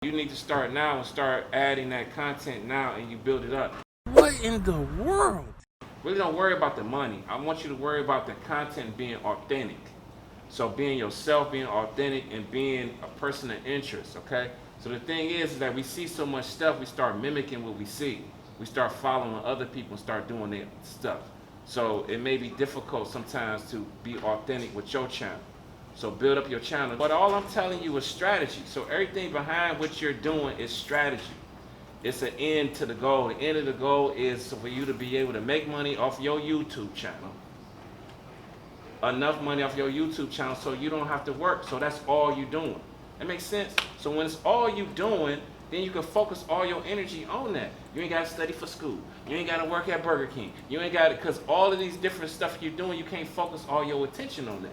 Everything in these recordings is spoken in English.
You need to start now and start adding that content now, and you build it up. What in the world? Really don't worry about the money. I want you to worry about the content being authentic. So being yourself, being authentic, and being a person of interest, okay? So the thing is that we see so much stuff, we start mimicking what we see. We start following other people and start doing their stuff. So it may be difficult sometimes to be authentic with your channel. So build up your channel. But all I'm telling you is strategy. So everything behind what you're doing is strategy. It's an end to the goal. The end of the goal is for you to be able to make money off your YouTube channel. Enough money off your YouTube channel so you don't have to work. So that's all you're doing. That makes sense? So when it's all you doing, then you can focus all your energy on that. You ain't got to study for school. You ain't got to work at Burger King. You ain't got to, because all of these different stuff you're doing, you can't focus all your attention on that.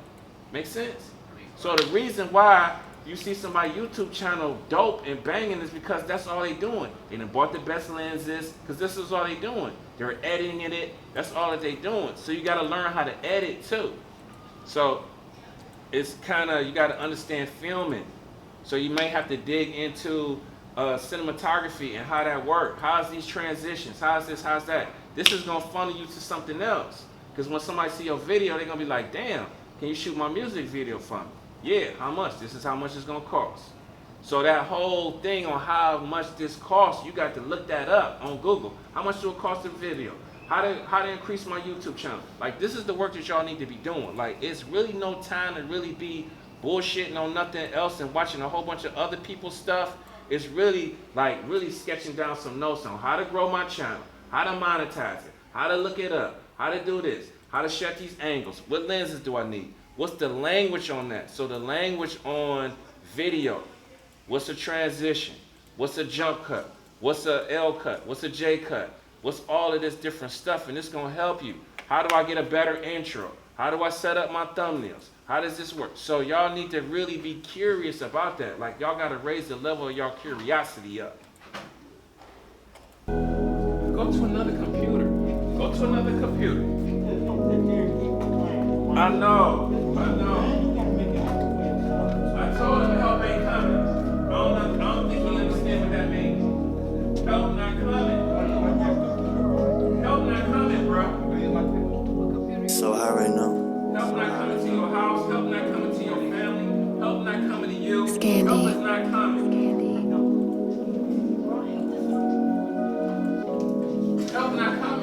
Make sense? So the reason why you see somebody YouTube channel dope and banging is because that's all they doing. They done bought the best lenses because this is all they doing. They're editing it. That's all that they doing. So you got to learn how to edit too. So it's kind of, you got to understand filming. So you may have to dig into cinematography and how that works. How's these transitions? How's this? How's that? This is going to funnel you to something else. Because when somebody see your video, they're going to be like, damn, can you shoot my music video for me? Yeah, how much? This is how much it's going to cost. So that whole thing on how much this costs, you got to look that up on Google. How much do it cost a video? How to increase my YouTube channel? Like, this is the work that y'all need to be doing. Like, it's really no time to really be bullshitting on nothing else and watching a whole bunch of other people's stuff. It's really like really sketching down some notes on how to grow my channel, how to monetize it, how to look it up, how to do this, how to shut these angles, what lenses do I need, what's the language on that? So the language on video, what's a transition, what's a jump cut, what's a L cut, what's a J cut, what's all of this different stuff, and it's gonna help you. How do I get a better intro? How do I set up my thumbnails? How does this work? So y'all need to really be curious about that. Like, y'all gotta raise the level of y'all curiosity up. Go to another computer. Go to another computer. I know.